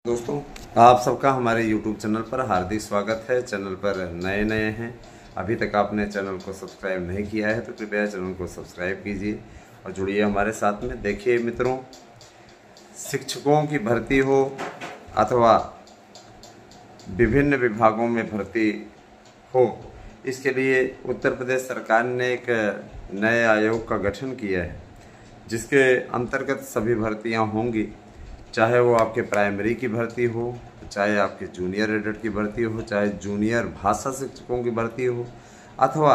दोस्तों, आप सबका हमारे YouTube चैनल पर हार्दिक स्वागत है। चैनल पर नए हैं, अभी तक आपने चैनल को सब्सक्राइब नहीं किया है तो कृपया चैनल को सब्सक्राइब कीजिए और जुड़िए हमारे साथ में। देखिए मित्रों, शिक्षकों की भर्ती हो अथवा विभिन्न विभागों में भर्ती हो, इसके लिए उत्तर प्रदेश सरकार ने एक नए आयोग का गठन किया है, जिसके अंतर्गत सभी भर्तियां होंगी। चाहे वो आपके प्राइमरी की भर्ती हो, चाहे आपके जूनियर एडेड की भर्ती हो, चाहे जूनियर भाषा शिक्षकों की भर्ती हो, अथवा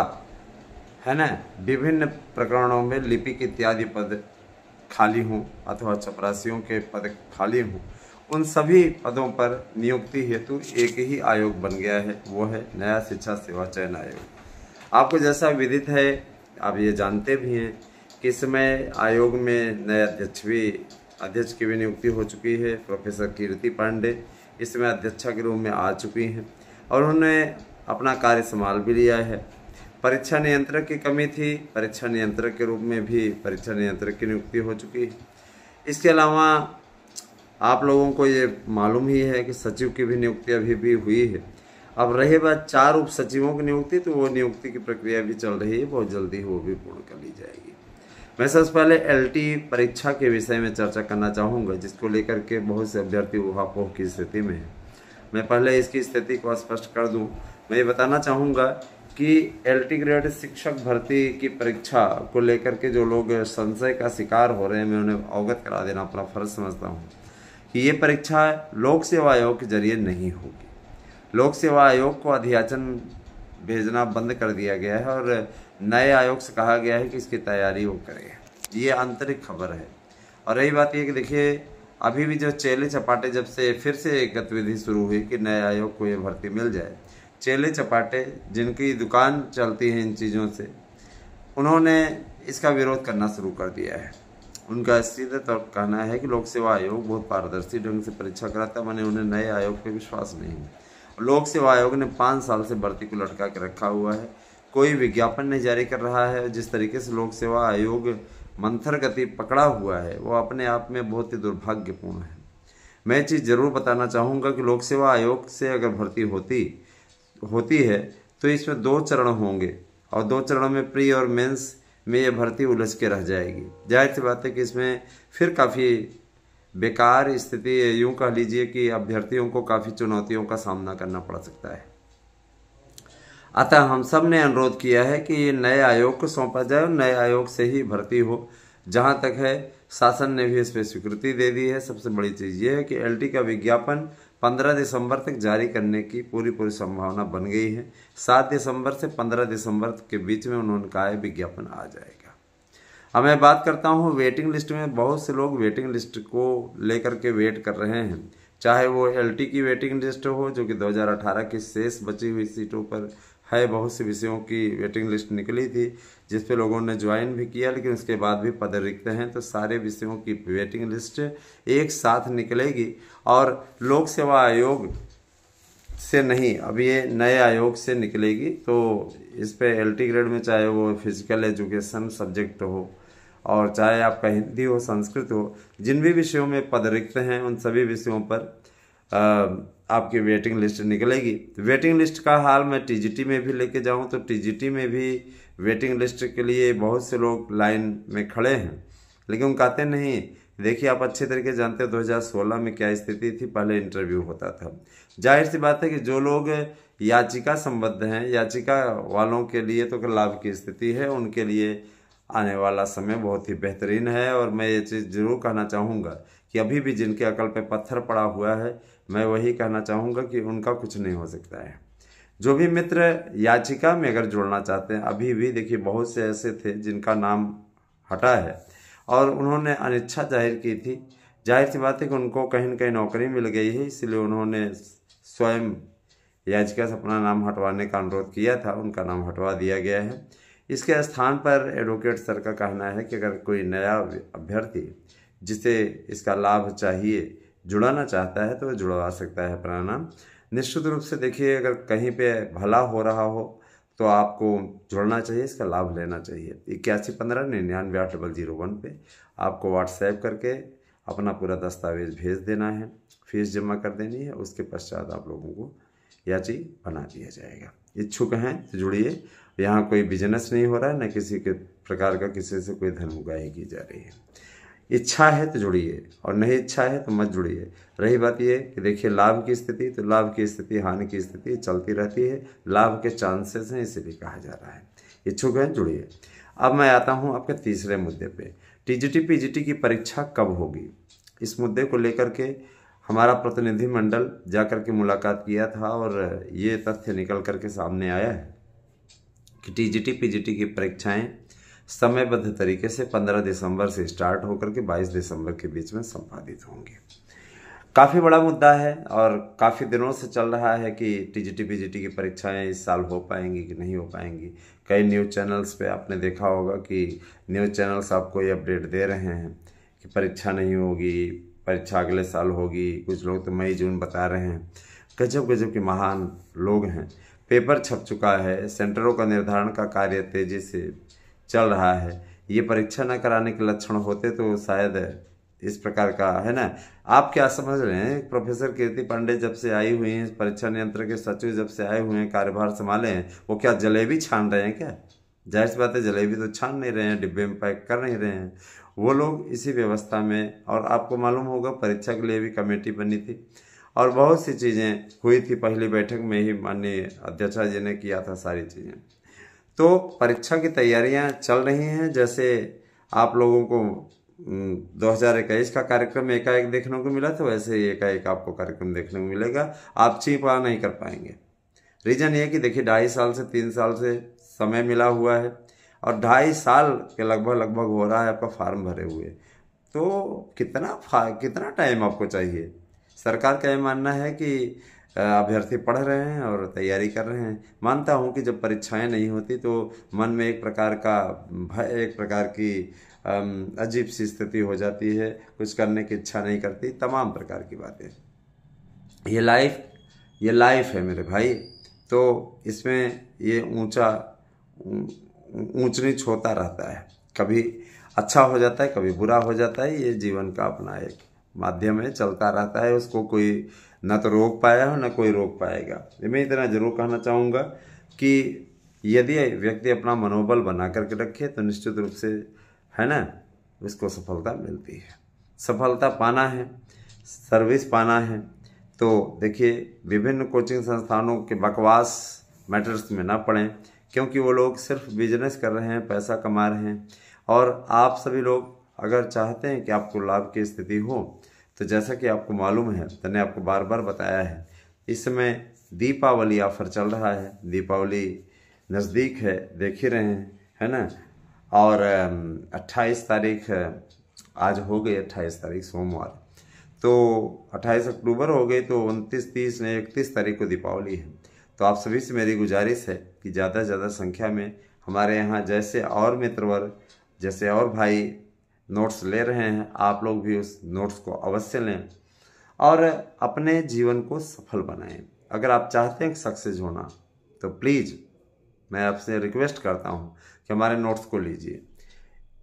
है ना विभिन्न प्रकरणों में लिपिक इत्यादि पद खाली हों अथवा चपरासियों के पद खाली हों, उन सभी पदों पर नियुक्ति हेतु एक ही आयोग बन गया है, वो है नया शिक्षा सेवा चयन आयोग। आपको जैसा विदित है, आप ये जानते भी हैं कि इस समय आयोग में नए अध्यक्ष की भी नियुक्ति हो चुकी है। प्रोफेसर कीर्ति पांडे इसमें अध्यक्षा के रूप में आ चुकी हैं और उन्होंने अपना कार्य संभाल भी लिया है। परीक्षा नियंत्रक की कमी थी, परीक्षा नियंत्रक के रूप में भी परीक्षा नियंत्रक की नियुक्ति हो चुकी है। इसके अलावा आप लोगों को ये मालूम ही है कि सचिव की भी नियुक्ति अभी भी हुई है। अब रही बात 4 उप सचिवों की नियुक्ति, तो वो नियुक्ति की प्रक्रिया भी चल रही है, बहुत जल्दी वो भी पूर्ण कर ली जाएगी। मैं सबसे पहले LT परीक्षा के विषय में चर्चा करना चाहूँगा, जिसको लेकर के बहुत से अभ्यर्थी ऊहापोह की स्थिति में है। मैं पहले इसकी स्थिति को स्पष्ट कर दूं। मैं ये बताना चाहूँगा कि LT ग्रेड शिक्षक भर्ती की परीक्षा को लेकर के जो लोग संशय का शिकार हो रहे हैं, मैं उन्हें अवगत करा देना अपना फर्ज समझता हूँ कि ये परीक्षा लोक सेवा आयोग के जरिए नहीं होगी। लोक सेवा आयोग को अध्याचन भेजना बंद कर दिया गया है और नए आयोग से कहा गया है कि इसकी तैयारी वो करें। ये आंतरिक खबर है। और रही बात ये कि देखिए, अभी भी जो चेले चपाटे जब से फिर से गतिविधि शुरू हुई कि नए आयोग को ये भर्ती मिल जाए, चेले चपाटे जिनकी दुकान चलती है इन चीज़ों से, उन्होंने इसका विरोध करना शुरू कर दिया है। उनका सीधे तौर पर कहना है कि लोक सेवा आयोग बहुत पारदर्शी ढंग से परीक्षा कराता है, मैंने उन्हें नए आयोग पर विश्वास नहीं है। लोक सेवा आयोग ने 5 साल से भर्ती को लटका के रखा हुआ है, कोई विज्ञापन नहीं जारी कर रहा है। जिस तरीके से लोक सेवा आयोग मंथर गति पकड़ा हुआ है, वो अपने आप में बहुत ही दुर्भाग्यपूर्ण है। मैं ये चीज़ जरूर बताना चाहूँगा कि लोक सेवा आयोग से अगर भर्ती होती है तो इसमें 2 चरण होंगे और 2 चरणों में प्री और मेंस में ये भर्ती उलझ के रह जाएगी। जाहिर सी बात है कि इसमें फिर काफ़ी बेकार स्थिति, यूँ कह लीजिए कि अभ्यर्थियों को काफ़ी चुनौतियों का सामना करना पड़ सकता है। अतः हम सब ने अनुरोध किया है कि ये नए आयोग को सौंपा जाए और नए आयोग से ही भर्ती हो। जहां तक है, शासन ने भी इस पर स्वीकृति दे दी है। सबसे बड़ी चीज़ ये है कि LT का विज्ञापन 15 दिसंबर तक जारी करने की पूरी संभावना बन गई है। 7 दिसंबर से 15 दिसंबर के बीच में उन्होंने कहा है विज्ञापन आ जाएगा। अब मैं बात करता हूँ वेटिंग लिस्ट में। बहुत से लोग वेटिंग लिस्ट को लेकर के वेट कर रहे हैं, चाहे वो LT की वेटिंग लिस्ट हो जो कि 2018 की शेष बची हुई सीटों पर है। बहुत से विषयों की वेटिंग लिस्ट निकली थी जिस पे लोगों ने ज्वाइन भी किया, लेकिन उसके बाद भी पद रिक्त हैं, तो सारे विषयों की वेटिंग लिस्ट एक साथ निकलेगी और लोक सेवा आयोग से नहीं, अब ये नए आयोग से निकलेगी। तो इस पे LT ग्रेड में चाहे वो फिजिकल एजुकेशन सब्जेक्ट हो और चाहे आपका हिंदी हो, संस्कृत हो, जिन भी विषयों में पद रिक्त हैं उन सभी विषयों पर आपकी वेटिंग लिस्ट निकलेगी। वेटिंग लिस्ट का हाल मैं TGT में भी लेके जाऊं तो TGT में भी वेटिंग लिस्ट के लिए बहुत से लोग लाइन में खड़े हैं, लेकिन कहते नहीं। देखिए, आप अच्छे तरीके जानते हो 2016 में क्या स्थिति थी, पहले इंटरव्यू होता था। जाहिर सी बात है कि जो लोग याचिका संबद्ध हैं, याचिका वालों के लिए तो लाभ की स्थिति है, उनके लिए आने वाला समय बहुत ही बेहतरीन है। और मैं ये चीज़ जरूर कहना चाहूँगा कि अभी भी जिनके अकल पे पत्थर पड़ा हुआ है, मैं वही कहना चाहूँगा कि उनका कुछ नहीं हो सकता है। जो भी मित्र याचिका में अगर जोड़ना चाहते हैं, अभी भी देखिए बहुत से ऐसे थे जिनका नाम हटा है और उन्होंने अनिच्छा जाहिर की थी। जाहिर सी बात है कि उनको कहीं न कहीं नौकरी मिल गई है, इसलिए उन्होंने स्वयं याचिका से अपना नाम हटवाने का अनुरोध किया था, उनका नाम हटवा दिया गया है। इसके स्थान पर एडवोकेट सर का कहना है कि अगर कोई नया अभ्यर्थी जिसे इसका लाभ चाहिए जुड़ाना चाहता है तो वह जुड़वा सकता है अपना नाम। निश्चित रूप से देखिए, अगर कहीं पे भला हो रहा हो तो आपको जुड़ना चाहिए, इसका लाभ लेना चाहिए। 8115 99 8001 पे आपको व्हाट्सएप करके अपना पूरा दस्तावेज भेज देना है, फीस जमा कर देनी है। उसके पश्चात आप लोगों को याची बना दिया जाएगा। इच्छुक हैं तो जुड़िए। यहाँ कोई बिजनेस नहीं हो रहा है, न किसी के प्रकार का किसी से कोई धन उगाही की जा रही है। इच्छा है तो जुड़िए और नहीं इच्छा है तो मत जुड़िए। रही बात ये कि देखिए लाभ की स्थिति, तो लाभ की स्थिति हानि की स्थिति चलती रहती है। लाभ के चांसेस हैं इसीलिए कहा जा रहा है। इच्छुक हैं जुड़िए। अब मैं आता हूँ आपके तीसरे मुद्दे पे, टीजीटी पीजीटी की परीक्षा कब होगी। इस मुद्दे को लेकर के हमारा प्रतिनिधिमंडल जाकर के मुलाकात किया था और ये तथ्य निकल करके सामने आया है कि टीजीटी पीजीटी की परीक्षाएं समयबद्ध तरीके से 15 दिसंबर से स्टार्ट होकर के 22 दिसंबर के बीच में संपादित होंगे। काफ़ी बड़ा मुद्दा है और काफ़ी दिनों से चल रहा है कि टीजीटी पीजीटी की परीक्षाएं इस साल हो पाएंगी कि नहीं हो पाएंगी। कई न्यूज़ चैनल्स पे आपने देखा होगा कि न्यूज़ चैनल्स आपको ये अपडेट दे रहे हैं कि परीक्षा नहीं होगी, परीक्षा अगले साल होगी। कुछ लोग तो मई जून बता रहे हैं। गजब गजब के महान लोग हैं। पेपर छप चुका है, सेंटरों का निर्धारण का कार्य तेजी से चल रहा है। ये परीक्षा न कराने के लक्षण होते तो शायद इस प्रकार का है ना। आप क्या समझ रहे हैं, प्रोफेसर कीर्ति पांडे जब से आई हुई हैं, परीक्षा नियंत्रक के सचिव जब से आए हुए हैं, कार्यभार संभाले हैं, वो क्या जलेबी छान रहे हैं क्या? जाहिर सी बात है, जलेबी तो छान नहीं रहे हैं, डिब्बे में पैक कर नहीं रहे हैं। वो लोग इसी व्यवस्था में, और आपको मालूम होगा परीक्षा के लिए भी कमेटी बनी थी और बहुत सी चीज़ें हुई थी। पहली बैठक में ही माननीय अध्यक्षा जी ने किया था सारी चीज़ें। तो परीक्षा की तैयारियां चल रही हैं। जैसे आप लोगों को 2021 का कार्यक्रम एकाएक देखने को मिला था, वैसे ही एकाएक आपको कार्यक्रम देखने को मिलेगा। आप छिपा नहीं कर पाएंगे। रीजन ये कि देखिए 2.5 साल से 3 साल से समय मिला हुआ है और 2.5 साल के लगभग हो रहा है आपका फॉर्म भरे हुए। तो कितना टाइम आपको चाहिए? सरकार का ये मानना है कि अभ्यर्थी पढ़ रहे हैं और तैयारी कर रहे हैं। मानता हूं कि जब परीक्षाएं नहीं होती तो मन में एक प्रकार का भय, एक प्रकार की अजीब सी स्थिति हो जाती है, कुछ करने की इच्छा नहीं करती, तमाम प्रकार की बातें। ये लाइफ है मेरे भाई। तो इसमें ये ऊंच नीच होता रहता है, कभी अच्छा हो जाता है, कभी बुरा हो जाता है। ये जीवन का अपना एक माध्यम है, चलता रहता है। उसको कोई ना तो रोक पाया हो, ना कोई रोक पाएगा। मैं इतना जरूर कहना चाहूँगा कि यदि व्यक्ति अपना मनोबल बना करके रखे तो निश्चित रूप से है ना, उसको सफलता मिलती है। सफलता पाना है, सर्विस पाना है, तो देखिए विभिन्न कोचिंग संस्थानों के बकवास मैटर्स में ना पड़ें, क्योंकि वो लोग सिर्फ बिजनेस कर रहे हैं, पैसा कमा रहे हैं। और आप सभी लोग अगर चाहते हैं कि आपको लाभ की स्थिति हो, तो जैसा कि आपको मालूम है, मैंने आपको बार बार बताया है, इस समय दीपावली ऑफर चल रहा है। दीपावली नज़दीक है, देख ही रहे हैं, है ना। और 28 तारीख आज हो गई, 28 तारीख सोमवार, तो 28 अक्टूबर हो गई, तो 29, 30 ने 31 तारीख को दीपावली है। तो आप सभी से मेरी गुजारिश है कि ज़्यादा से ज़्यादा संख्या में हमारे यहाँ जैसे और मित्रवर्ग, जैसे और भाई नोट्स ले रहे हैं, आप लोग भी उस नोट्स को अवश्य लें और अपने जीवन को सफल बनाएं। अगर आप चाहते हैं सक्सेस होना तो प्लीज़ मैं आपसे रिक्वेस्ट करता हूं कि हमारे नोट्स को लीजिए।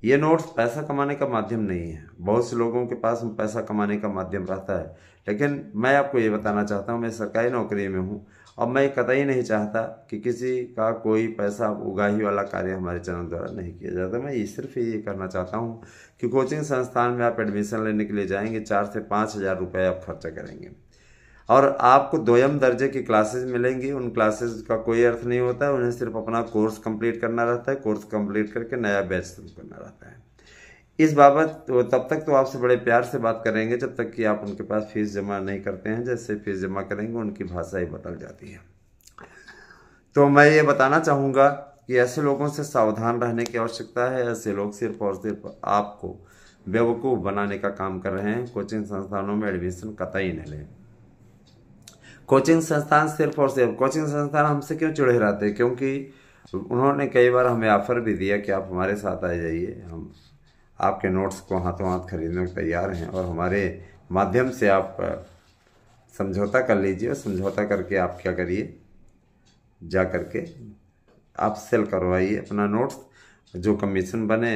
ये नोट्स पैसा कमाने का माध्यम नहीं है। बहुत से लोगों के पास पैसा कमाने का माध्यम रहता है, लेकिन मैं आपको ये बताना चाहता हूँ, मैं सरकारी नौकरी में हूँ और मैं कतई नहीं चाहता कि किसी का कोई पैसा उगाही वाला कार्य हमारे चैनल द्वारा नहीं किया जाता। मैं सिर्फ ये करना चाहता हूँ कि कोचिंग संस्थान में आप एडमिशन लेने के लिए जाएंगे, 4 से 5 हज़ार रुपये आप खर्चा करेंगे और आपको 2ym दर्जे की क्लासेस मिलेंगी। उन क्लासेस का कोई अर्थ नहीं होता है, उन्हें सिर्फ अपना कोर्स कंप्लीट करना रहता है। कोर्स कंप्लीट करके नया बैच शुरू करना रहता है। इस बाबत तो तब तक तो आपसे बड़े प्यार से बात करेंगे जब तक कि आप उनके पास फीस जमा नहीं करते हैं। जैसे फीस जमा करेंगे उनकी भाषा ही बदल जाती है। तो मैं ये बताना चाहूँगा कि ऐसे लोगों से सावधान रहने की आवश्यकता है। ऐसे लोग सिर्फ और सिर्फ आपको बेवकूफ़ बनाने का काम कर रहे हैं। कोचिंग संस्थानों में एडमिशन कतई न लें। कोचिंग संस्थान सिर्फ और सिर्फ कोचिंग संस्थान हमसे क्यों चिढ़े रहते हैं? क्योंकि उन्होंने कई बार हमें ऑफर भी दिया कि आप हमारे साथ आ जाइए, हम आपके नोट्स को हाथों हाथ खरीदने को तैयार हैं और हमारे माध्यम से आप समझौता कर लीजिए। और समझौता करके आप क्या करिए, जा करके आप सेल करवाइए अपना नोट्स। जो कमीशन बने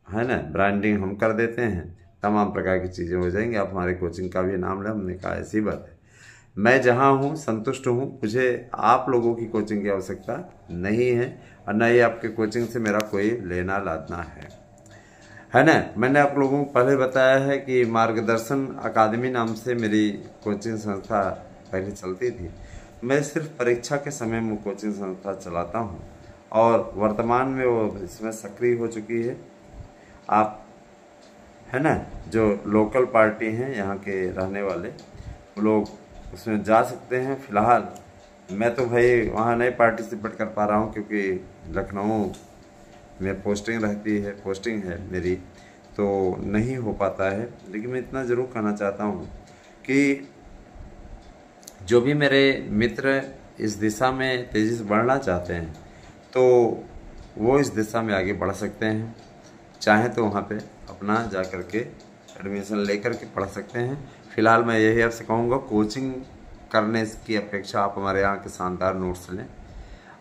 है ना, ब्रांडिंग हम कर देते हैं, तमाम प्रकार की चीज़ें हो जाएंगी। आप हमारे कोचिंग का भी नाम लें। हमने कहा ऐसी बात है, मैं जहाँ हूँ संतुष्ट हूँ, मुझे आप लोगों की कोचिंग की आवश्यकता नहीं है और न ही आपके कोचिंग से मेरा कोई लेना लादना है ना। मैंने आप लोगों को पहले बताया है कि मार्गदर्शन अकादमी नाम से मेरी कोचिंग संस्था पहले चलती थी। मैं सिर्फ परीक्षा के समय में कोचिंग संस्था चलाता हूँ और वर्तमान में वो इसमें सक्रिय हो चुकी है। आप है ना, जो लोकल पार्टी हैं यहाँ के रहने वाले, वो लोग उसमें जा सकते हैं। फिलहाल मैं तो भाई वहाँ नहीं पार्टिसिपेट कर पा रहा हूँ क्योंकि लखनऊ में पोस्टिंग है मेरी, तो नहीं हो पाता है। लेकिन मैं इतना ज़रूर कहना चाहता हूँ कि जो भी मेरे मित्र इस दिशा में तेज़ी से बढ़ना चाहते हैं तो वो इस दिशा में आगे बढ़ सकते हैं। चाहे तो वहाँ पे अपना जा कर के एडमिशन लेकर के पढ़ सकते हैं। फिलहाल मैं यही आपसे कहूँगा, कोचिंग करने की अपेक्षा आप हमारे यहाँ के शानदार नोट्स लें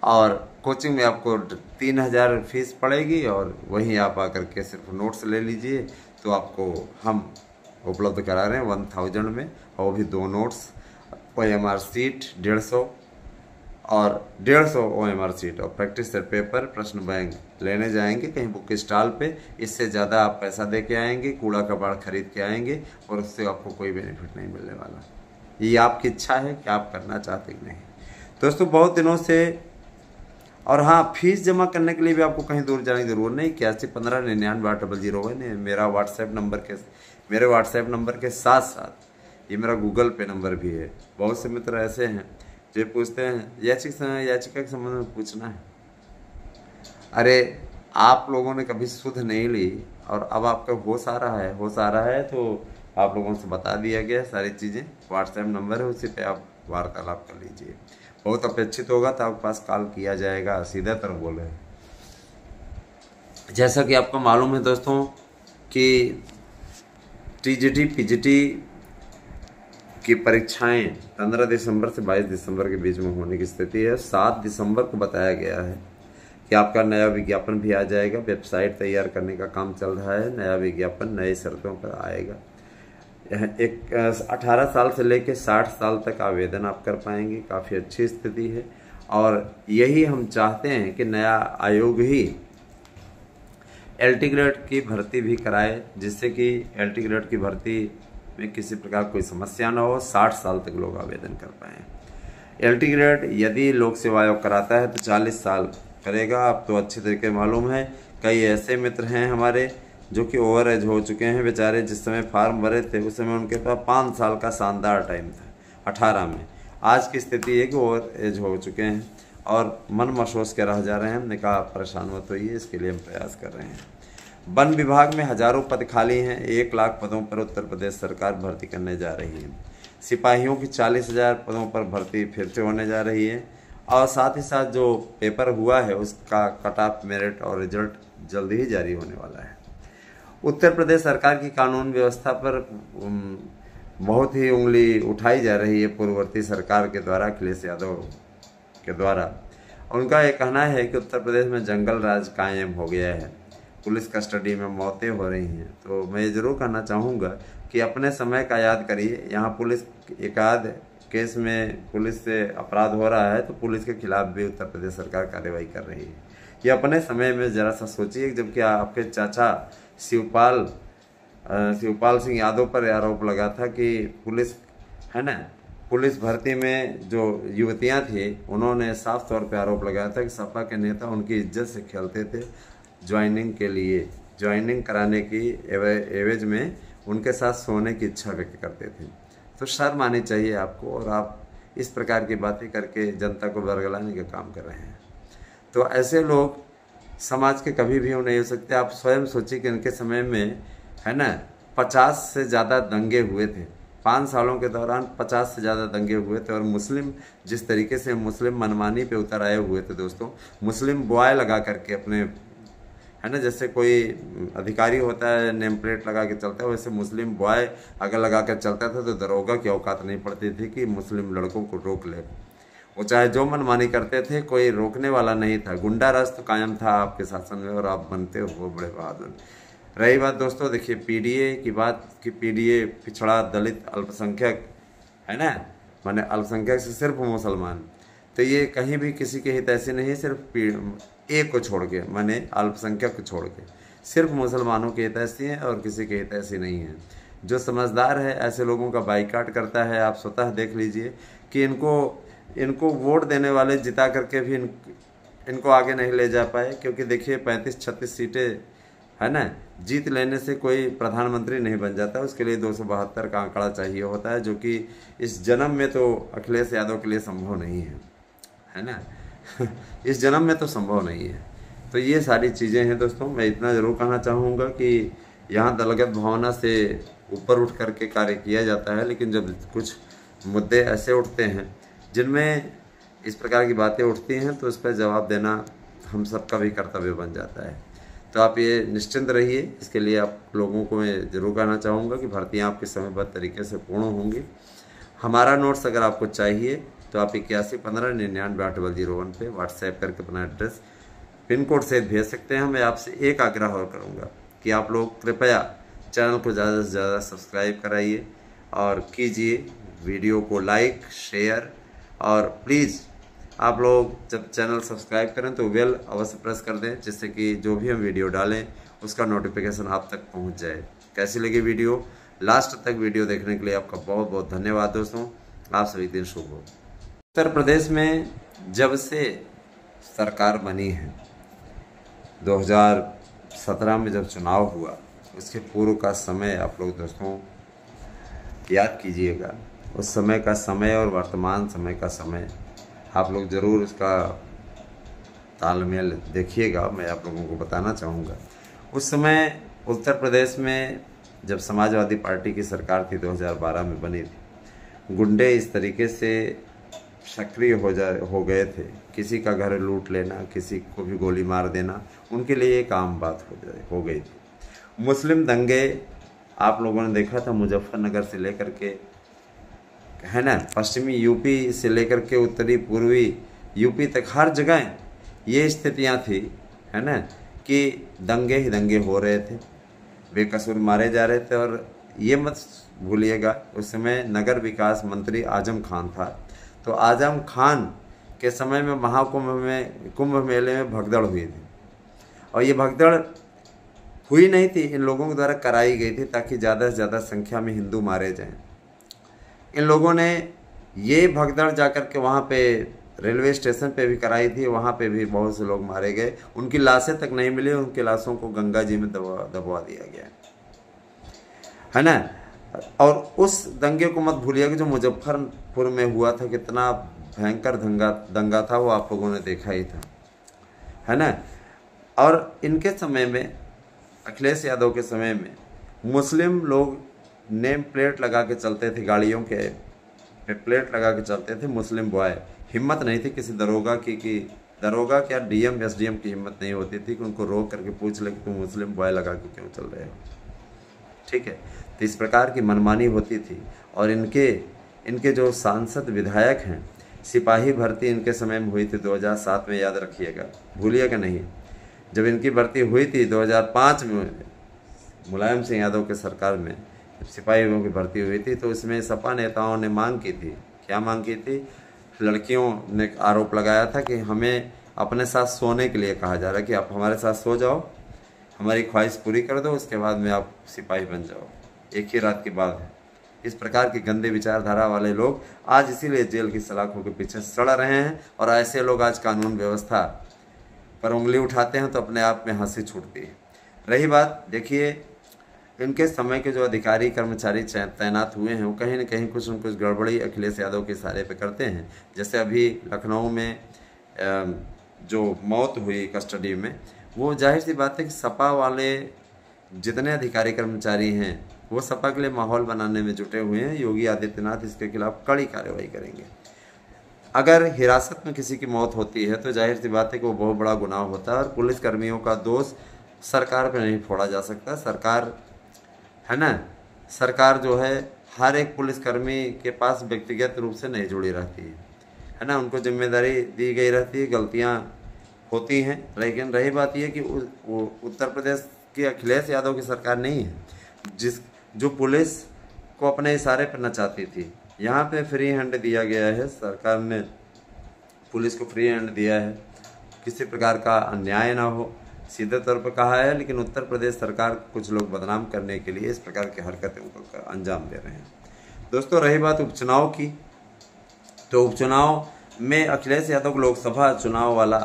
और कोचिंग में आपको 3000 फीस पड़ेगी और वहीं आप आकर के सिर्फ नोट्स ले लीजिए तो आपको हम उपलब्ध करा रहे हैं 1000 में, और वो भी 2 नोट्स, OMR सीट 150 और 150 OMR सीट और प्रैक्टिस सेट पेपर, प्रश्न बैंक लेने जाएंगे कहीं बुक स्टॉल पे। इससे ज़्यादा आप पैसा दे के आएंगे, कूड़ा कबाड़ खरीद के आएंगे और उससे आपको कोई बेनिफिट नहीं मिलने वाला। ये आपकी इच्छा है कि आप करना चाहते कि नहीं। दोस्तों बहुत दिनों से, और हाँ, फीस जमा करने के लिए भी आपको कहीं दूर जाने की जरूरत नहीं। 8115998001 मेरे व्हाट्सएप नंबर के साथ साथ ये मेरा गूगल पे नंबर भी है। बहुत से मित्र ऐसे हैं जो पूछते हैं याचिका के संबंध में पूछना है। अरे आप लोगों ने कभी सुध नहीं ली और अब आपका होश आ रहा है तो आप लोगों से बता दिया गया सारी चीज़ें। व्हाट्सएप नंबर है, उसी पे आप वार्तालाप कर लीजिए। बहुत अपेक्षित होगा तो आपके पास कॉल किया जाएगा। सीधा तरह बोल रहे हैं। जैसा कि आपको मालूम है दोस्तों कि TGT PGT की परीक्षाएं 15 दिसंबर से 22 दिसंबर के बीच में होने की स्थिति है। 7 दिसंबर को बताया गया है कि आपका नया विज्ञापन भी आ जाएगा। वेबसाइट तैयार करने का काम चल रहा है। नया विज्ञापन नई शर्तों पर आएगा। 18 साल से लेकर 60 साल तक आवेदन आप कर पाएंगे। काफ़ी अच्छी स्थिति है और यही हम चाहते हैं कि नया आयोग ही LT ग्रेड की भर्ती भी कराए, जिससे कि LT ग्रेड की भर्ती में किसी प्रकार कोई समस्या ना हो, 60 साल तक लोग आवेदन कर पाएँ। LT ग्रेड यदि लोक सेवा आयोग कराता है तो 40 साल करेगा। आप तो अच्छी तरीके मालूम है। कई ऐसे मित्र हैं हमारे जो कि ओवर एज हो चुके हैं बेचारे। जिस समय फार्म भरे थे उस समय उनके पास 5 साल का शानदार टाइम था 18 में। आज की स्थिति है कि ओवर एज हो चुके हैं और मन मशोस के रह जा रहे हैं। हमने कहा परेशान मत होइए, इसके लिए हम प्रयास कर रहे हैं। वन विभाग में हजारों पद खाली हैं। 1 लाख पदों पर उत्तर प्रदेश सरकार भर्ती करने जा रही है। सिपाहियों की 40,000 पदों पर भर्ती फिर से होने जा रही है और साथ ही साथ जो पेपर हुआ है उसका कट ऑफ मेरिट और रिजल्ट जल्दी ही जारी होने वाला है। उत्तर प्रदेश सरकार की कानून व्यवस्था पर बहुत ही उंगली उठाई जा रही है पूर्ववर्ती सरकार के द्वारा, अखिलेश यादव के द्वारा। उनका ये कहना है कि उत्तर प्रदेश में जंगल राज कायम हो गया है, पुलिस कस्टडी में मौतें हो रही हैं। तो मैं ये ज़रूर कहना चाहूँगा कि अपने समय का याद करिए। यहाँ पुलिस एकाध केस में पुलिस से अपराध हो रहा है तो पुलिस के खिलाफ भी उत्तर प्रदेश सरकार कार्रवाई कर रही है। ये अपने समय में ज़रा सा सोचिए। जबकि आपके चाचा शिवपाल सिंह यादव पर आरोप लगा था कि पुलिस है ना, पुलिस भर्ती में जो युवतियां थी उन्होंने साफ तौर पे आरोप लगाया था कि सपा के नेता उनकी इज्जत से खेलते थे। ज्वाइनिंग कराने की एवज में उनके साथ सोने की इच्छा व्यक्त करते थे। तो शर्म आनी चाहिए आपको, और आप इस प्रकार की बातें करके जनता को बरगलाने का काम कर रहे हैं। तो ऐसे लोग समाज के कभी भी नहीं हो सकते। आप स्वयं सोचिए कि इनके समय में है ना 50 से ज़्यादा दंगे हुए थे। 5 सालों के दौरान 50 से ज़्यादा दंगे हुए थे। और मुस्लिम जिस तरीके से मुस्लिम मनमानी पे उतर आए हुए थे दोस्तों, मुस्लिम बॉय लगा करके अपने है ना, जैसे कोई अधिकारी होता है नेम प्लेट लगा के चलता है, वैसे मुस्लिम बॉय अगर लगा कर चलता था तो दरोगा की औकात नहीं पड़ती थी कि मुस्लिम लड़कों को रोक ले। वो चाहे जो मनमानी करते थे, कोई रोकने वाला नहीं था। गुंडा राज तो कायम था आपके शासन में और आप बनते हो बड़े बहादुर। रही बात दोस्तों, देखिए पीडीए की बात कि पीडीए पिछड़ा, दलित, अल्पसंख्यक है ना, माने अल्पसंख्यक से सिर्फ मुसलमान, तो ये कहीं भी किसी के हित ऐसे नहीं, सिर्फ एक को छोड़ के, माने अल्पसंख्यक को छोड़ के सिर्फ मुसलमानों के हित ऐसी हैं और किसी के हित ऐसी नहीं है। जो समझदार है ऐसे लोगों का बाइकाट करता है। आप स्वतः देख लीजिए कि इनको वोट देने वाले जिता करके भी इनको आगे नहीं ले जा पाए, क्योंकि देखिए 35-36 सीटें है ना, जीत लेने से कोई प्रधानमंत्री नहीं बन जाता, उसके लिए 272 का आंकड़ा चाहिए होता है, जो कि इस जन्म में तो अखिलेश यादव के लिए संभव नहीं है ना इस जन्म में तो संभव नहीं है। तो ये सारी चीज़ें हैं दोस्तों। मैं इतना ज़रूर कहना चाहूँगा कि यहाँ दलगत भावना से ऊपर उठ करके कार्य किया जाता है, लेकिन जब कुछ मुद्दे ऐसे उठते हैं जिनमें इस प्रकार की बातें उठती हैं तो उस पर जवाब देना हम सबका भी कर्तव्य बन जाता है। तो आप ये निश्चिंत रहिए, इसके लिए आप लोगों को मैं ज़रूर कहना चाहूँगा कि भर्तियाँ आपके समयबद्ध तरीके से पूर्ण होंगी। हमारा नोट्स अगर आपको चाहिए तो आप 8115998001 पे व्हाट्सएप करके अपना एड्रेस पिन कोड से भेज सकते हैं। मैं आपसे एक आग्रह और करूँगा कि आप लोग कृपया चैनल को ज़्यादा से ज़्यादा सब्सक्राइब कराइए और कीजिए, वीडियो को लाइक, शेयर, और प्लीज़ आप लोग जब चैनल सब्सक्राइब करें तो बेल अवश्य प्रेस कर दें, जिससे कि जो भी हम वीडियो डालें उसका नोटिफिकेशन आप तक पहुंच जाए। कैसी लगी वीडियो? लास्ट तक वीडियो देखने के लिए आपका बहुत बहुत धन्यवाद दोस्तों। आप सभी दिन शुभ हो। उत्तर प्रदेश में जब से सरकार बनी है, 2017 में जब चुनाव हुआ, उसके पूर्व का समय आप लोग दोस्तों याद कीजिएगा। उस समय का समय और वर्तमान समय का समय आप लोग ज़रूर इसका तालमेल देखिएगा। मैं आप लोगों को बताना चाहूँगा, उस समय उत्तर प्रदेश में जब समाजवादी पार्टी की सरकार थी, 2012 में बनी थी, गुंडे इस तरीके से सक्रिय हो गए थे, किसी का घर लूट लेना, किसी को भी गोली मार देना उनके लिए एक आम बात हो गई थी। मुस्लिम दंगे आप लोगों ने देखा था, मुजफ्फरनगर से लेकर के है ना, पश्चिमी यूपी से लेकर के उत्तरी पूर्वी यूपी तक हर जगह ये स्थितियां थी, है ना, कि दंगे ही दंगे हो रहे थे, बेकसूर मारे जा रहे थे। और ये मत भूलिएगा, उस समय नगर विकास मंत्री आजम खान था, तो आजम खान के समय में कुंभ मेले में भगदड़ हुई थी, और ये भगदड़ हुई नहीं थी, इन लोगों के द्वारा कराई गई थी ताकि ज़्यादा से ज़्यादा संख्या में हिंदू मारे जाएं। इन लोगों ने ये भगदड़ जाकर के वहाँ पे रेलवे स्टेशन पे भी कराई थी, वहाँ पे भी बहुत से लोग मारे गए, उनकी लाशें तक नहीं मिली, उनकी लाशों को गंगा जी में दबवा दिया गया, है ना। और उस दंगे को मत भूलिएगा जो मुजफ्फरपुर में हुआ था, कितना भयंकर दंगा था, वो आप लोगों ने देखा ही था, है ना। और इनके समय में, अखिलेश यादव के समय में, मुस्लिम लोग नेम प्लेट लगा के चलते थे, गाड़ियों के पे प्लेट लगा के चलते थे, मुस्लिम बॉय। हिम्मत नहीं थी किसी दरोगा की, कि दरोगा क्या डीएम एसडीएम की हिम्मत नहीं होती थी कि उनको रोक करके पूछ ले कि तुम मुस्लिम बॉय लगा के क्यों चल रहे हो, ठीक है। तो इस प्रकार की मनमानी होती थी। और इनके जो सांसद विधायक हैं, सिपाही भर्ती इनके समय में हुई थी 2007 में, याद रखिएगा, भूलिएगा नहीं। जब इनकी भर्ती हुई थी 2005 में मुलायम सिंह यादव के सरकार में, सिपाहियों की भर्ती हुई थी, तो इसमें सपा नेताओं ने मांग की थी, क्या मांग की थी? लड़कियों ने आरोप लगाया था कि हमें अपने साथ सोने के लिए कहा जा रहा है, कि आप हमारे साथ सो जाओ, हमारी ख्वाहिश पूरी कर दो, उसके बाद में आप सिपाही बन जाओ, एक ही रात की बात है। इस प्रकार की गंदे विचारधारा वाले लोग आज इसीलिए जेल की सलाखों के पीछे सड़ रहे हैं, और ऐसे लोग आज कानून व्यवस्था पर उंगली उठाते हैं तो अपने आप में हंसी छूटती है। रही बात, देखिए इनके समय के जो अधिकारी कर्मचारी तैनात हुए हैं, वो कहीं न कहीं कुछ न कुछ गड़बड़ी अखिलेश यादव के इशारे पे करते हैं। जैसे अभी लखनऊ में जो मौत हुई कस्टडी में, वो जाहिर सी बात है कि सपा वाले जितने अधिकारी कर्मचारी हैं वो सपा के लिए माहौल बनाने में जुटे हुए हैं। योगी आदित्यनाथ इसके खिलाफ कड़ी कार्रवाई करेंगे। अगर हिरासत में किसी की मौत होती है तो जाहिर सी बात है कि वो बहुत बड़ा गुनाह होता है, और पुलिस कर्मियों का दोष सरकार पे नहीं फोड़ा जा सकता। सरकार है ना, सरकार जो है हर एक पुलिसकर्मी के पास व्यक्तिगत रूप से नहीं जुड़ी रहती है ना, उनको जिम्मेदारी दी गई रहती है, गलतियां होती हैं। लेकिन रही बात यह कि उत्तर प्रदेश कि अखिलेश यादव की सरकार नहीं है जो पुलिस को अपने इशारे पर नचाती थी। यहाँ पे फ्री हैंड दिया गया है, सरकार ने पुलिस को फ्री हैंड दिया है, किसी प्रकार का अन्याय ना हो, सीधे तौर पर कहा है। लेकिन उत्तर प्रदेश सरकार कुछ लोग बदनाम करने के लिए इस प्रकार की हरकतों को अंजाम दे रहे हैं। दोस्तों, रही बात उपचुनाव की, तो उपचुनाव में अखिलेश यादव लोकसभा चुनाव वाला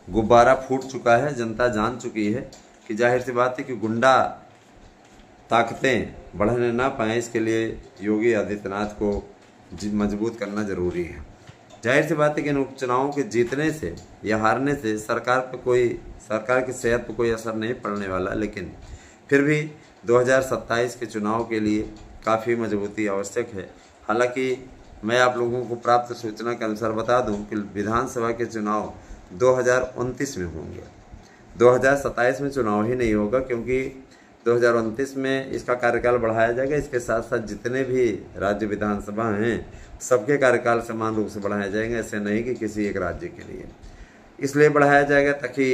गुब्बारा फूट चुका है। जनता जान चुकी है कि जाहिर सी बात है कि गुंडा ताकतें बढ़ने ना पाएँ, इसके लिए योगी आदित्यनाथ को मजबूत करना जरूरी है। जाहिर सी बात है कि इन उपचुनावों के जीतने से या हारने से सरकार की सेहत पर कोई असर नहीं पड़ने वाला, लेकिन फिर भी 2027 के चुनाव के लिए काफ़ी मजबूती आवश्यक है। हालांकि मैं आप लोगों को प्राप्त सूचना के अनुसार बता दूं कि विधानसभा के चुनाव 2029 में होंगे, 2027 में चुनाव ही नहीं होगा, क्योंकि 2029 में इसका कार्यकाल बढ़ाया जाएगा। इसके साथ साथ जितने भी राज्य विधानसभा हैं सबके कार्यकाल समान रूप से बढ़ाए जाएंगे, ऐसे नहीं कि किसी एक राज्य के लिए। इसलिए बढ़ाया जाएगा ताकि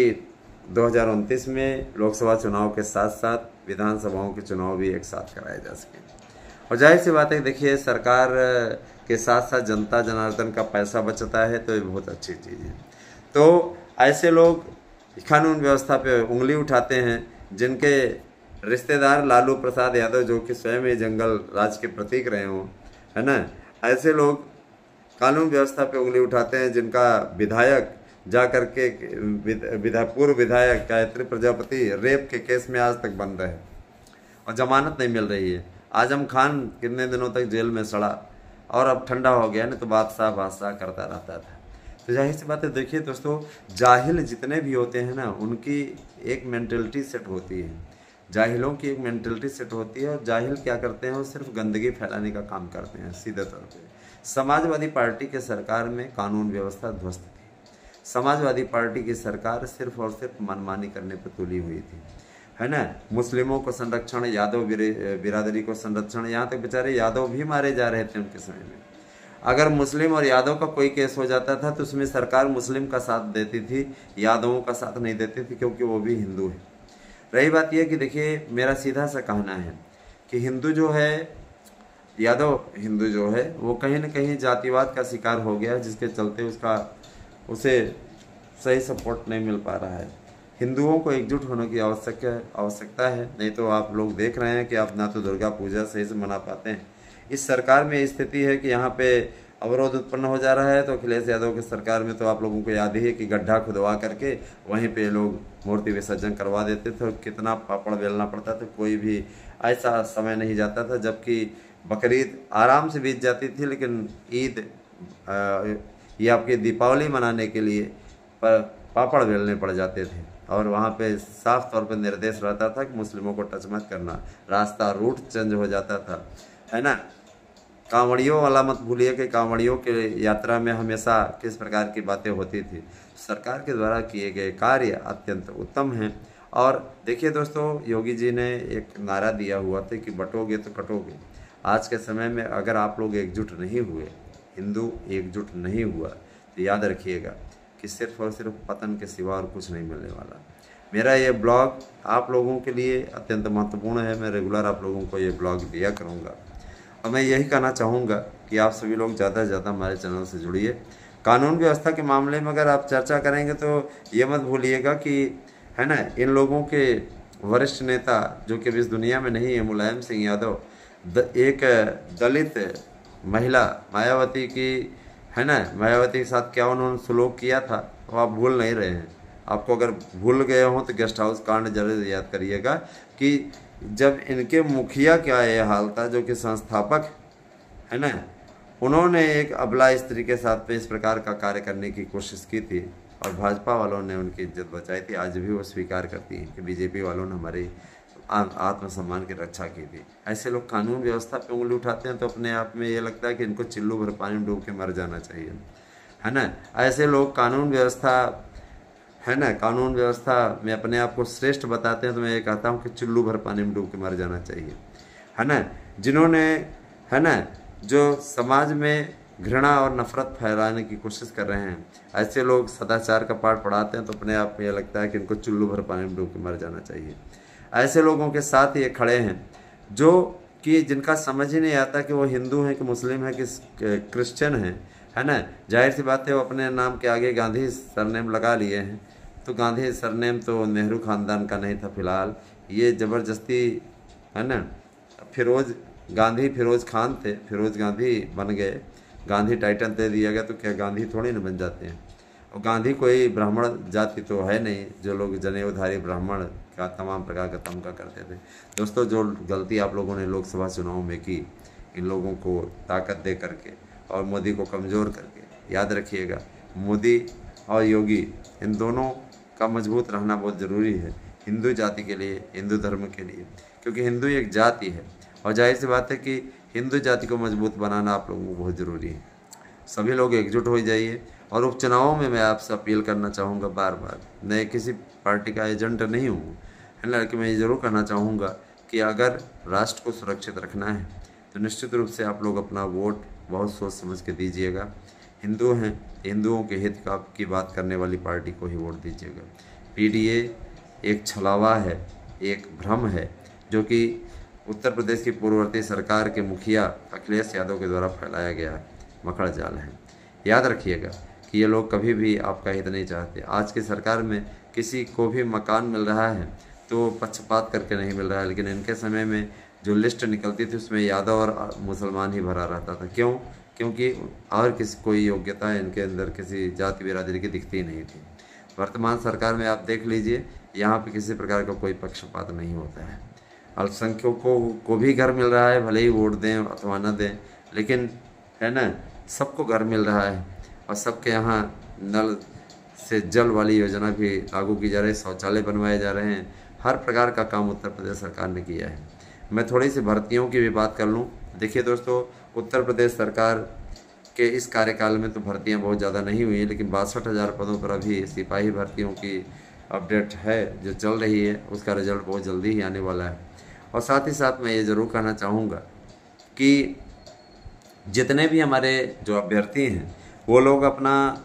2029 में लोकसभा चुनाव के साथ साथ विधानसभाओं के चुनाव भी एक साथ कराए जा सकें। और जाहिर सी बात है, देखिए सरकार के साथ साथ जनता जनार्दन का पैसा बचता है, तो ये बहुत अच्छी चीज़ है। तो ऐसे लोग कानून व्यवस्था पे उंगली उठाते हैं जिनके रिश्तेदार लालू प्रसाद यादव, जो कि स्वयं ही जंगल राज के प्रतीक रहे हों, है ना, ऐसे लोग कानून व्यवस्था पे उंगली उठाते हैं जिनका विधायक जा करके पूर्व विधायक गायत्री प्रजापति रेप के केस में आज तक बंद है और जमानत नहीं मिल रही है। आजम खान कितने दिनों तक जेल में सड़ा और अब ठंडा हो गया, नहीं तो बादशाह करता रहता था। तो जाहिर सी बात है, देखिए दोस्तों, जाहिल जितने भी होते हैं ना, उनकी एक मेंटलिटी सेट होती है, जाहिलों की एक मेंटलिटी सेट होती है। और जाहिल क्या करते हैं, वो सिर्फ गंदगी फैलाने का काम करते हैं सीधे तौर पे। समाजवादी पार्टी के सरकार में कानून व्यवस्था ध्वस्त थी। समाजवादी पार्टी की सरकार सिर्फ और सिर्फ मनमानी करने पर तुली हुई थी, है ना। मुस्लिमों को संरक्षण, यादव बिरादरी को संरक्षण, यहाँ तक बेचारे यादव भी मारे जा रहे थे उनके समय में। अगर मुस्लिम और यादव का कोई केस हो जाता था तो उसमें सरकार मुस्लिम का साथ देती थी, यादवों का साथ नहीं देती थी, क्योंकि वो भी हिंदू है। रही बात यह कि देखिए, मेरा सीधा सा कहना है कि हिंदू जो है, यादव हिंदू जो है, वो कहीं ना कहीं जातिवाद का शिकार हो गया, जिसके चलते उसे सही सपोर्ट नहीं मिल पा रहा है। हिंदुओं को एकजुट होने की आवश्यकता है, नहीं तो आप लोग देख रहे हैं कि आप ना तो दुर्गा पूजा सही से मना पाते हैं। इस सरकार में स्थिति है कि यहाँ पे अवरोध उत्पन्न हो जा रहा है। तो अखिलेश यादव की सरकार में तो आप लोगों को याद ही है कि गड्ढा खुदवा करके वहीं पे लोग मूर्ति विसर्जन करवा देते थे और कितना पापड़ बेलना पड़ता था, कोई भी ऐसा समय नहीं जाता था। जबकि बकरीद आराम से बीत जाती थी, लेकिन ईद या आपके दीपावली मनाने के लिए पापड़ बेलने पड़ जाते थे। और वहाँ पे साफ तौर पर निर्देश रहता था कि मुस्लिमों को टच मत करना, रास्ता रूट चेंज हो जाता था, है ना। कांवड़ियों वाला मत भूलिए कि कांवड़ियों के यात्रा में हमेशा किस प्रकार की बातें होती थी। सरकार के द्वारा किए गए कार्य अत्यंत उत्तम हैं। और देखिए दोस्तों, योगी जी ने एक नारा दिया हुआ था कि बटोगे तो कटोगे। आज के समय में अगर आप लोग एकजुट नहीं हुए, हिंदू एकजुट नहीं हुआ, तो याद रखिएगा कि सिर्फ और सिर्फ पतन के सिवा और कुछ नहीं मिलने वाला। मेरा ये ब्लॉग आप लोगों के लिए अत्यंत महत्वपूर्ण है। मैं रेगुलर आप लोगों को ये ब्लॉग दिया करूँगा और मैं यही कहना चाहूँगा कि आप सभी लोग ज़्यादा से ज़्यादा हमारे चैनल से जुड़िए। कानून व्यवस्था के मामले में अगर आप चर्चा करेंगे तो ये मत भूलिएगा कि, है ना, इन लोगों के वरिष्ठ नेता जो कि इस दुनिया में नहीं है, मुलायम सिंह यादव, एक दलित महिला मायावती की, है ना, मायावती के साथ क्या उन्होंने सलूक किया था वो आप भूल नहीं रहे हैं। आपको अगर भूल गए हो तो गेस्ट हाउस कांड जरूर याद करिएगा कि जब इनके मुखिया क्या ये हाल था, जो कि संस्थापक, है ना, उन्होंने एक अबला स्त्री के साथ में इस प्रकार का कार्य करने की कोशिश की थी और भाजपा वालों ने उनकी इज्जत बचाई थी। आज भी वो स्वीकार करती हैं कि बीजेपी वालों ने हमारे आत्मसम्मान की रक्षा की थी। ऐसे लोग कानून व्यवस्था पे उंगली उठाते हैं तो अपने आप में ये लगता है कि इनको चिल्लू भर पानी में डूब के मर जाना चाहिए, है ना। ऐसे लोग कानून व्यवस्था, है ना, कानून व्यवस्था में अपने आप को श्रेष्ठ बताते हैं, तो मैं ये कहता हूँ कि चिल्लू भर पानी में डूब के मर जाना चाहिए, है ना। जिन्होंने, है ना, जो समाज में घृणा और नफरत फैलाने की कोशिश कर रहे हैं, ऐसे लोग सदाचार का पाठ पढ़ाते हैं तो अपने आप में यह लगता है कि इनको चुल्लू भर पानी में डूब के मर जाना चाहिए। ऐसे लोगों के साथ ये खड़े हैं जो कि जिनका समझ ही नहीं आता कि वो हिंदू हैं कि मुस्लिम हैं कि क्रिश्चियन हैं, है ना। जाहिर सी बात है वो अपने नाम के आगे गांधी सरनेम लगा लिए हैं, तो गांधी सरनेम तो नेहरू ख़ानदान का नहीं था फिलहाल, ये ज़बरदस्ती, है ना। फिरोज़ खान थे, फिरोज़ गांधी बन गए, गांधी टाइटल दे दिया गया, तो क्या गांधी थोड़ी ना बन जाते हैं। और गांधी कोई ब्राह्मण जाति तो है नहीं जो लोग जनेऊधारी ब्राह्मण का तमाम प्रकार का तमगा करते थे। दोस्तों, जो गलती आप लोगों ने लोकसभा चुनाव में की, इन लोगों को ताकत दे करके और मोदी को कमज़ोर करके, याद रखिएगा मोदी और योगी इन दोनों का मजबूत रहना बहुत ज़रूरी है हिंदू जाति के लिए, हिंदू धर्म के लिए, क्योंकि हिंदू एक जाति है और जाहिर सी बात है कि हिंदू जाति को मजबूत बनाना आप लोगों को बहुत ज़रूरी है। सभी लोग एकजुट हो जाइए। और उपचुनावों में मैं आपसे अपील करना चाहूँगा बार बार, मैं किसी पार्टी का एजेंट नहीं हूँ, है ना, कि मैं ये ज़रूर कहना चाहूँगा कि अगर राष्ट्र को सुरक्षित रखना है तो निश्चित रूप से आप लोग अपना वोट बहुत सोच समझ के दीजिएगा। हिंदू हैं, हिंदुओं के हित की बात करने वाली पार्टी को ही वोट दीजिएगा। पीडीए एक छलावा है, एक भ्रम है जो कि उत्तर प्रदेश की पूर्ववर्ती सरकार के मुखिया अखिलेश यादव के द्वारा फैलाया गया मकड़ जाल है। याद रखिएगा कि ये लोग कभी भी आपका हित नहीं चाहते। आज की सरकार में किसी को भी मकान मिल रहा है तो पक्षपात करके नहीं मिल रहा है, लेकिन इनके समय में जो लिस्ट निकलती थी उसमें यादव और मुसलमान ही भरा रहता था। क्यों? क्योंकि और किसी कोई योग्यता इनके अंदर किसी जाति बिरादरी की दिखती नहीं थी। वर्तमान सरकार में आप देख लीजिए, यहाँ पे किसी प्रकार का कोई पक्षपात नहीं होता है। अल्पसंख्यकों को भी घर मिल रहा है, भले ही वोट दें अथवा न दें, लेकिन है ना, सबको घर मिल रहा है और सबके यहाँ नल से जल वाली योजना भी लागू की जा रही है, शौचालय बनवाए जा रहे हैं, हर प्रकार का काम उत्तर प्रदेश सरकार ने किया है। मैं थोड़ी सी भर्तियों की भी बात कर लूँ। देखिए दोस्तों, उत्तर प्रदेश सरकार के इस कार्यकाल में तो भर्तियां बहुत ज़्यादा नहीं हुई, लेकिन 62,000 पदों पर अभी सिपाही भर्तियों की अपडेट है जो चल रही है, उसका रिजल्ट बहुत जल्दी ही आने वाला है। और साथ ही साथ मैं ये ज़रूर कहना चाहूँगा कि जितने भी हमारे जो अभ्यर्थी हैं वो लोग अपना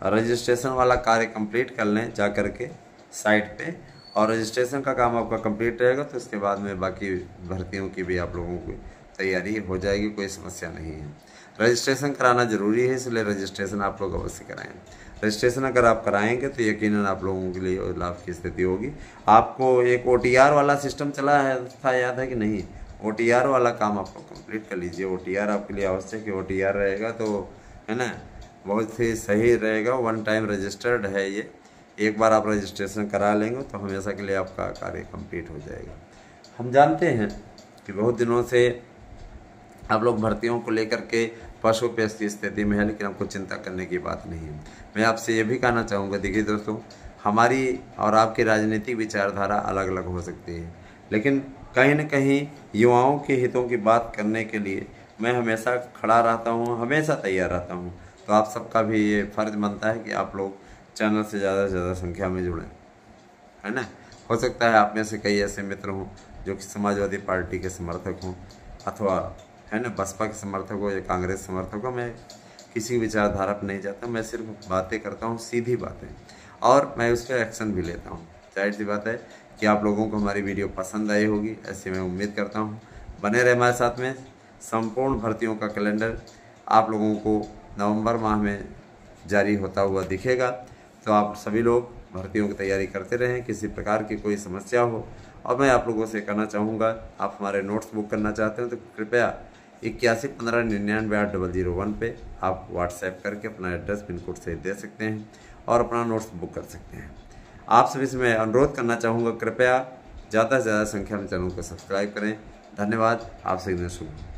रजिस्ट्रेशन वाला कार्य कंप्लीट कर लें जा कर के साइट पे, और रजिस्ट्रेशन का काम आपका कंप्लीट रहेगा तो इसके बाद में बाकी भर्तियों की भी आप लोगों की तैयारी हो जाएगी, कोई समस्या नहीं है। रजिस्ट्रेशन कराना ज़रूरी है, इसलिए रजिस्ट्रेशन आप लोग अवश्य कराएं। रजिस्ट्रेशन अगर आप कराएंगे तो यकीनन आप लोगों के लिए लाभ की स्थिति होगी। आपको एक OTR वाला सिस्टम चला है था, याद है कि नहीं? OTR वाला काम आपको कंप्लीट कर लीजिए। OTR आपके लिए आवश्यक है, OTR रहेगा तो है ना, बहुत ही सही रहेगा। 1 टाइम रजिस्टर्ड है ये, एक बार आप रजिस्ट्रेशन करा लेंगे तो हमेशा के लिए आपका कार्य कंप्लीट हो जाएगा। हम जानते हैं कि बहुत दिनों से आप लोग भर्तियों को लेकर के पशु पेश की स्थिति में है, लेकिन आपको चिंता करने की बात नहीं है। मैं आपसे ये भी कहना चाहूँगा, देखिए दोस्तों, हमारी और आपकी राजनीतिक विचारधारा अलग अलग हो सकती है, लेकिन कहीं न कहीं युवाओं के हितों की बात करने के लिए मैं हमेशा खड़ा रहता हूँ, हमेशा तैयार रहता हूँ। तो आप सबका भी ये फ़र्ज़ बनता है कि आप लोग चैनल से ज़्यादा संख्या में जुड़ें, है ना। हो सकता है आप में से कई ऐसे मित्र हों जो कि समाजवादी पार्टी के समर्थक हों, अथवा है ना बसपा के समर्थक हो या कांग्रेस समर्थक हो। मैं किसी विचारधारा पर नहीं जाता, मैं सिर्फ बातें करता हूँ, सीधी बातें, और मैं उस पर एक्शन भी लेता हूँ। जाहिर सी बात है कि आप लोगों को हमारी वीडियो पसंद आई होगी, ऐसी मैं उम्मीद करता हूँ। बने रहे हमारे साथ में। संपूर्ण भर्तियों का कैलेंडर आप लोगों को नवंबर माह में जारी होता हुआ दिखेगा, तो आप सभी लोग भर्तियों की तैयारी करते रहें। किसी प्रकार की कोई समस्या हो, और मैं आप लोगों से कहना चाहूँगा, आप हमारे नोट्स बुक करना चाहते हैं तो कृपया 8115998001 पे आप व्हाट्सएप करके अपना एड्रेस पिन कोड से दे सकते हैं और अपना नोट्स बुक कर सकते हैं। आप सभी से मैं अनुरोध करना चाहूँगा, कृपया ज़्यादा से ज़्यादा संख्या में चैनल को सब्सक्राइब करें। धन्यवाद। आप सभी दिन शुभ।